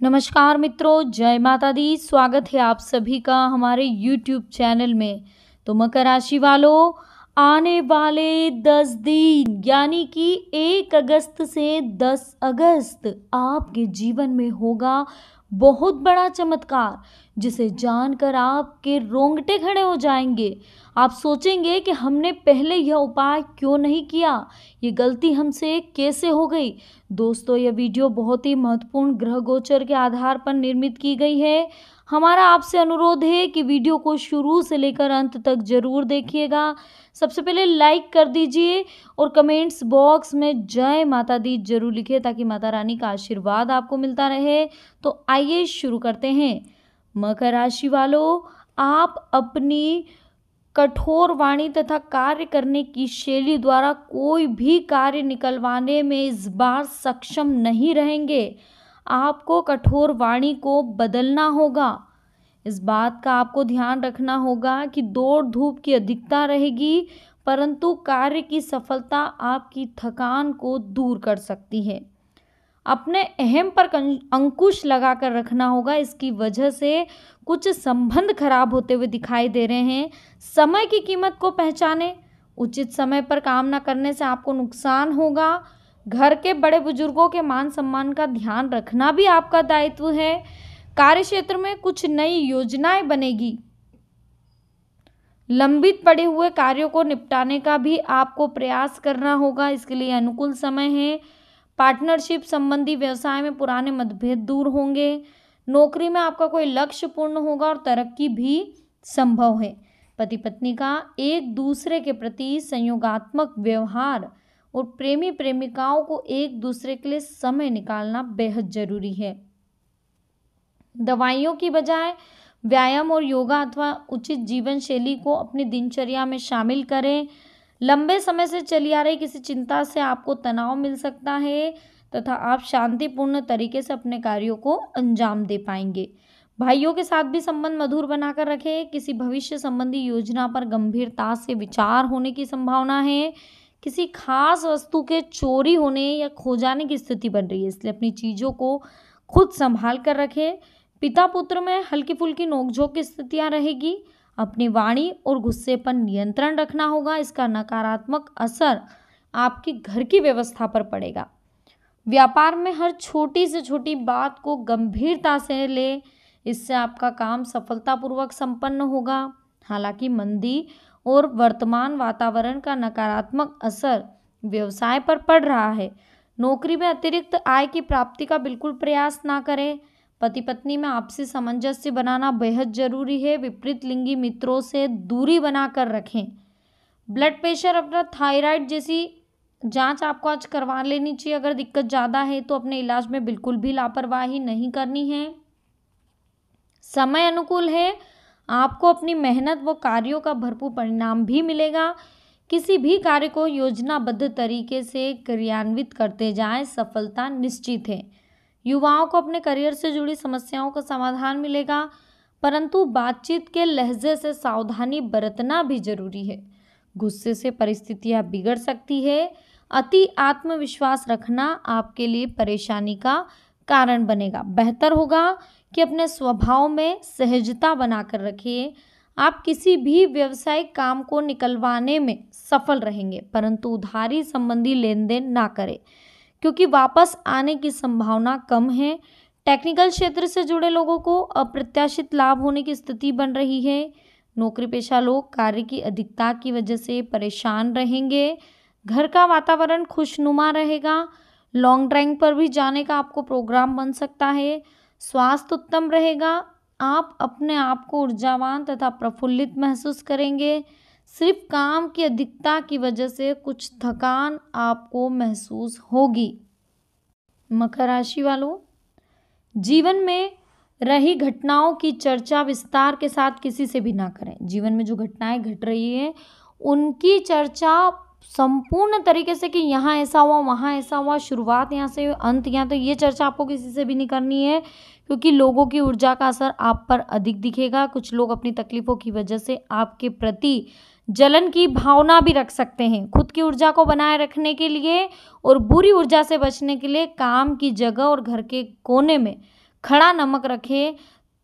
नमस्कार मित्रों, जय माता दी। स्वागत है आप सभी का हमारे यूट्यूब चैनल में। तो मकर राशि वालों, आने वाले 10 दिन यानी कि 1 अगस्त से 10 अगस्त आपके जीवन में होगा बहुत बड़ा चमत्कार, जिसे जानकर आपके रोंगटे खड़े हो जाएंगे। आप सोचेंगे कि हमने पहले यह उपाय क्यों नहीं किया, ये गलती हमसे कैसे हो गई। दोस्तों, यह वीडियो बहुत ही महत्वपूर्ण ग्रह गोचर के आधार पर निर्मित की गई है। हमारा आपसे अनुरोध है कि वीडियो को शुरू से लेकर अंत तक जरूर देखिएगा। सबसे पहले लाइक कर दीजिए और कमेंट्स बॉक्स में जय माता दी जरूर लिखिए, ताकि माता रानी का आशीर्वाद आपको मिलता रहे। तो आइए शुरू करते हैं। मकर राशि वालों, आप अपनी कठोर वाणी तथा कार्य करने की शैली द्वारा कोई भी कार्य निकलवाने में इस बार सक्षम नहीं रहेंगे। आपको कठोर वाणी को बदलना होगा। इस बात का आपको ध्यान रखना होगा कि दौड़ धूप की अधिकता रहेगी, परंतु कार्य की सफलता आपकी थकान को दूर कर सकती है। अपने अहम पर अंकुश लगाकर रखना होगा। इसकी वजह से कुछ संबंध खराब होते हुए दिखाई दे रहे हैं। समय की कीमत को पहचाने। उचित समय पर काम न करने से आपको नुकसान होगा। घर के बड़े बुजुर्गों के मान सम्मान का ध्यान रखना भी आपका दायित्व है। कार्य क्षेत्र में कुछ नई योजनाएं बनेगी। लंबित पड़े हुए कार्यों को निपटाने का भी आपको प्रयास करना होगा। इसके लिए अनुकूल समय है। पार्टनरशिप संबंधी व्यवसाय में पुराने मतभेद दूर होंगे। नौकरी में आपका कोई लक्ष्य पूर्ण होगा और तरक्की भी संभव है। पति पत्नी का एक दूसरे के प्रति संयोगात्मक व्यवहार और प्रेमी प्रेमिकाओं को एक दूसरे के लिए समय निकालना बेहद जरूरी है। दवाइयों की बजाय व्यायाम और योगा अथवा उचित जीवन शैली को अपनी दिनचर्या में शामिल करें। लंबे समय से चली आ रही किसी चिंता से आपको तनाव मिल सकता है तथा आप शांतिपूर्ण तरीके से अपने कार्यों को अंजाम दे पाएंगे। भाइयों के साथ भी संबंध मधुर बनाकर रखें। किसी भविष्य संबंधी योजना पर गंभीरता से विचार होने की संभावना है। किसी खास वस्तु के चोरी होने या खो जाने की स्थिति बन रही है, इसलिए अपनी चीज़ों को खुद संभाल कर रखें। पिता पुत्र में हल्की फुल्की नोकझोंक की स्थितियाँ रहेगी। अपनी वाणी और गुस्से पर नियंत्रण रखना होगा। इसका नकारात्मक असर आपके घर की व्यवस्था पर पड़ेगा। व्यापार में हर छोटी से छोटी बात को गंभीरता से ले, इससे आपका काम सफलतापूर्वक संपन्न होगा। हालांकि मंदी और वर्तमान वातावरण का नकारात्मक असर व्यवसाय पर पड़ रहा है। नौकरी में अतिरिक्त आय की प्राप्ति का बिल्कुल प्रयास ना करें। पति पत्नी में आपसी सामंजस्य बनाना बेहद जरूरी है। विपरीत लिंगी मित्रों से दूरी बनाकर रखें। ब्लड प्रेशर अथवा थायराइड जैसी जांच आपको आज करवा लेनी चाहिए। अगर दिक्कत ज़्यादा है तो अपने इलाज में बिल्कुल भी लापरवाही नहीं करनी है। समय अनुकूल है। आपको अपनी मेहनत व कार्यों का भरपूर परिणाम भी मिलेगा। किसी भी कार्य को योजनाबद्ध तरीके से क्रियान्वित करते जाएं, सफलता निश्चित है। युवाओं को अपने करियर से जुड़ी समस्याओं का समाधान मिलेगा, परंतु बातचीत के लहजे से सावधानी बरतना भी जरूरी है। गुस्से से परिस्थितियां बिगड़ सकती है। अति आत्मविश्वास रखना आपके लिए परेशानी का कारण बनेगा। बेहतर होगा कि अपने स्वभाव में सहजता बनाकर रखिए। आप किसी भी व्यवसायिक काम को निकलवाने में सफल रहेंगे, परंतु उधारी संबंधी लेन देन ना करें, क्योंकि वापस आने की संभावना कम है। टेक्निकल क्षेत्र से जुड़े लोगों को अप्रत्याशित लाभ होने की स्थिति बन रही है। नौकरी पेशा लोग कार्य की अधिकता की वजह से परेशान रहेंगे। घर का वातावरण खुशनुमा रहेगा। लॉन्ग ड्राइव पर भी जाने का आपको प्रोग्राम बन सकता है। स्वास्थ्य उत्तम रहेगा। आप अपने आप को ऊर्जावान तथा प्रफुल्लित महसूस करेंगे। सिर्फ काम की अधिकता की वजह से कुछ थकान आपको महसूस होगी। मकर राशि वालों, जीवन में रही घटनाओं की चर्चा विस्तार के साथ किसी से भी ना करें। जीवन में जो घटनाएं घट रही है उनकी चर्चा संपूर्ण तरीके से कि यहाँ ऐसा हुआ, वहाँ ऐसा हुआ, शुरुआत यहाँ से अंत यहाँ, तो ये चर्चा आपको किसी से भी नहीं करनी है, क्योंकि लोगों की ऊर्जा का असर आप पर अधिक दिखेगा। कुछ लोग अपनी तकलीफों की वजह से आपके प्रति जलन की भावना भी रख सकते हैं। खुद की ऊर्जा को बनाए रखने के लिए और बुरी ऊर्जा से बचने के लिए काम की जगह और घर के कोने में खड़ा नमक रखें,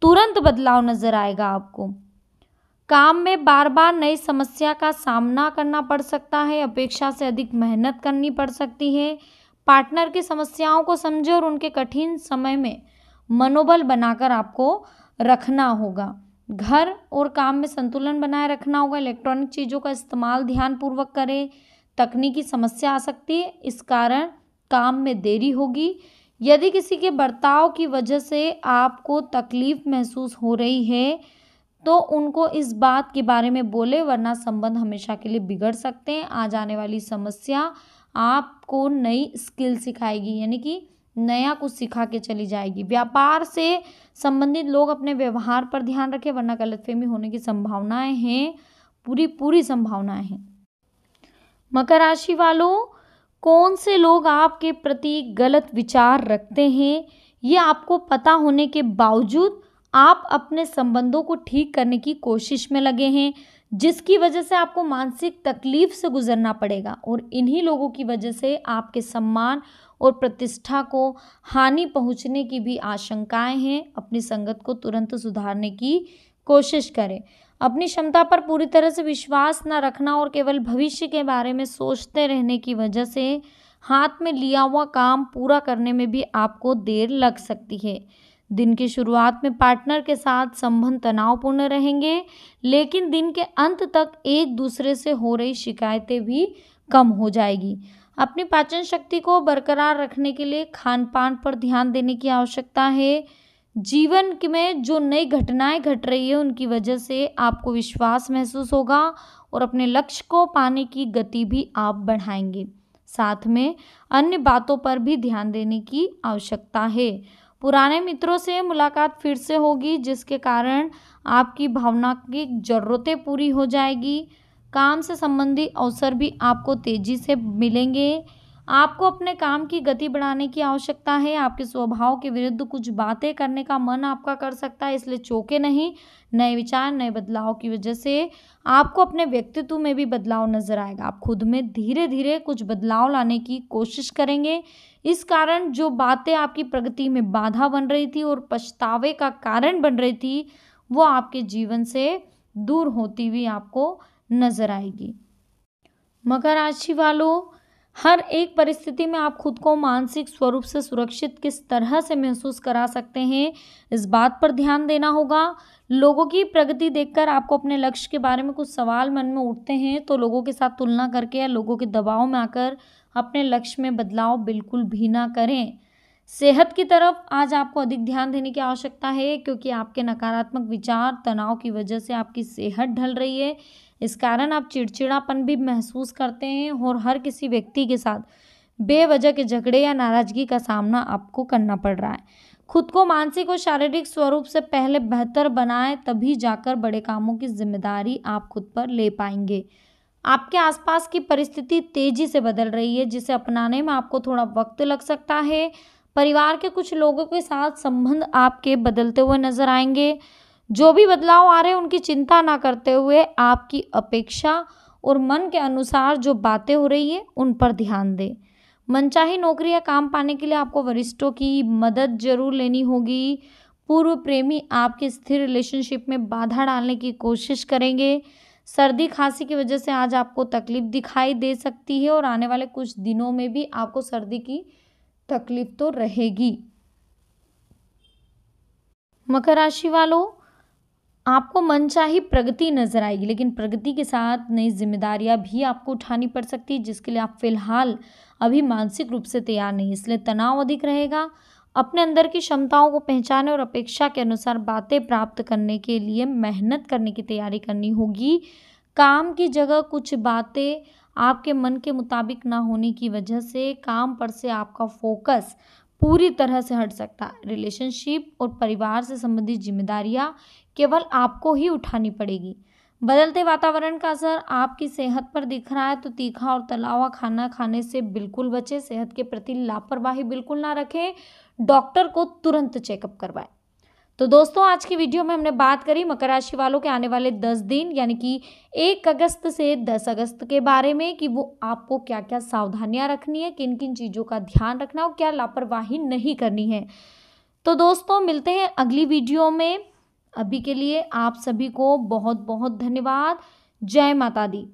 तुरंत बदलाव नजर आएगा आपको। काम में बार बार नई समस्या का सामना करना पड़ सकता है, अपेक्षा से अधिक मेहनत करनी पड़ सकती है। पार्टनर की समस्याओं को समझे और उनके कठिन समय में मनोबल बनाकर आपको रखना होगा। घर और काम में संतुलन बनाए रखना होगा। इलेक्ट्रॉनिक चीज़ों का इस्तेमाल ध्यानपूर्वक करें। तकनीकी समस्या आ सकती है, इस कारण काम में देरी होगी। यदि किसी के बर्ताव की वजह से आपको तकलीफ महसूस हो रही है तो उनको इस बात के बारे में बोले, वरना संबंध हमेशा के लिए बिगड़ सकते हैं। आज आने वाली समस्या आपको नई स्किल सिखाएगी, यानी कि नया कुछ सिखा के चली जाएगी। व्यापार से संबंधित लोग अपने व्यवहार पर ध्यान रखें, वरना गलतफहमी होने की संभावनाएं हैं, पूरी संभावनाएं हैं। मकर राशि वालों, कौन से लोग आपके प्रति गलत विचार रखते हैं, ये आपको पता होने के बावजूद आप अपने संबंधों को ठीक करने की कोशिश में लगे हैं, जिसकी वजह से आपको मानसिक तकलीफ से गुजरना पड़ेगा और इन्हीं लोगों की वजह से आपके सम्मान और प्रतिष्ठा को हानि पहुंचने की भी आशंकाएं हैं। अपनी संगत को तुरंत सुधारने की कोशिश करें। अपनी क्षमता पर पूरी तरह से विश्वास न रखना और केवल भविष्य के बारे में सोचते रहने की वजह से हाथ में लिया हुआ काम पूरा करने में भी आपको देर लग सकती है। दिन की शुरुआत में पार्टनर के साथ संबंध तनावपूर्ण रहेंगे, लेकिन दिन के अंत तक एक दूसरे से हो रही शिकायतें भी कम हो जाएगी। अपनी पाचन शक्ति को बरकरार रखने के लिए खान पान पर ध्यान देने की आवश्यकता है। जीवन में जो नई घटनाएं घट रही है उनकी वजह से आपको विश्वास महसूस होगा और अपने लक्ष्य को पाने की गति भी आप बढ़ाएंगे। साथ में अन्य बातों पर भी ध्यान देने की आवश्यकता है। पुराने मित्रों से मुलाकात फिर से होगी, जिसके कारण आपकी भावनात्मक ज़रूरतें पूरी हो जाएगी। काम से संबंधित अवसर भी आपको तेज़ी से मिलेंगे। आपको अपने काम की गति बढ़ाने की आवश्यकता है। आपके स्वभाव के विरुद्ध कुछ बातें करने का मन आपका कर सकता है, इसलिए चौंके नहीं। नए विचार, नए बदलाव की वजह से आपको अपने व्यक्तित्व में भी बदलाव नजर आएगा। आप खुद में धीरे धीरे कुछ बदलाव लाने की कोशिश करेंगे। इस कारण जो बातें आपकी प्रगति में बाधा बन रही थी और पछतावे का कारण बन रही थी, वो आपके जीवन से दूर होती हुई आपको नजर आएगी। मकर राशि वालों, हर एक परिस्थिति में आप खुद को मानसिक स्वरूप से सुरक्षित किस तरह से महसूस करा सकते हैं, इस बात पर ध्यान देना होगा। लोगों की प्रगति देखकर आपको अपने लक्ष्य के बारे में कुछ सवाल मन में उठते हैं, तो लोगों के साथ तुलना करके या लोगों के दबाव में आकर अपने लक्ष्य में बदलाव बिल्कुल भी ना करें। सेहत की तरफ आज आपको अधिक ध्यान देने की आवश्यकता है, क्योंकि आपके नकारात्मक विचार, तनाव की वजह से आपकी सेहत ढल रही है। इस कारण आप चिड़चिड़ापन भी महसूस करते हैं और हर किसी व्यक्ति के साथ बेवजह के झगड़े या नाराजगी का सामना आपको करना पड़ रहा है। खुद को मानसिक और शारीरिक स्वरूप से पहले बेहतर बनाएं, तभी जाकर बड़े कामों की जिम्मेदारी आप खुद पर ले पाएंगे। आपके आसपास की परिस्थिति तेजी से बदल रही है, जिसे अपनाने में आपको थोड़ा वक्त लग सकता है। परिवार के कुछ लोगों के साथ संबंध आपके बदलते हुए नजर आएंगे। जो भी बदलाव आ रहे हैं उनकी चिंता ना करते हुए आपकी अपेक्षा और मन के अनुसार जो बातें हो रही है उन पर ध्यान दें। मनचाही नौकरी या काम पाने के लिए आपको वरिष्ठों की मदद जरूर लेनी होगी। पूर्व प्रेमी आपके स्थिर रिलेशनशिप में बाधा डालने की कोशिश करेंगे। सर्दी खांसी की वजह से आज आपको तकलीफ दिखाई दे सकती है और आने वाले कुछ दिनों में भी आपको सर्दी की तकलीफ तो रहेगी। मकर राशि वालों, आपको मनचाही प्रगति नजर आएगी, लेकिन प्रगति के साथ नई जिम्मेदारियां भी आपको उठानी पड़ सकती है, जिसके लिए आप फिलहाल अभी मानसिक रूप से तैयार नहीं, इसलिए तनाव अधिक रहेगा। अपने अंदर की क्षमताओं को पहचाने और अपेक्षा के अनुसार बातें प्राप्त करने के लिए मेहनत करने की तैयारी करनी होगी। काम की जगह कुछ बातें आपके मन के मुताबिक ना होने की वजह से काम पर से आपका फोकस पूरी तरह से हट सकता है। रिलेशनशिप और परिवार से संबंधित जिम्मेदारियां केवल आपको ही उठानी पड़ेगी। बदलते वातावरण का असर आपकी सेहत पर दिख रहा है, तो तीखा और तला हुआ खाना खाने से बिल्कुल बचें। सेहत के प्रति लापरवाही बिल्कुल ना रखें। डॉक्टर को तुरंत चेकअप करवाएं। तो दोस्तों, आज की वीडियो में हमने बात करी मकर राशि वालों के आने वाले 10 दिन यानी कि 1 अगस्त से 10 अगस्त के बारे में, कि वो आपको क्या क्या सावधानियां रखनी है, किन किन चीज़ों का ध्यान रखना है और क्या लापरवाही नहीं करनी है। तो दोस्तों मिलते हैं अगली वीडियो में। अभी के लिए आप सभी को बहुत बहुत धन्यवाद। जय माता दी।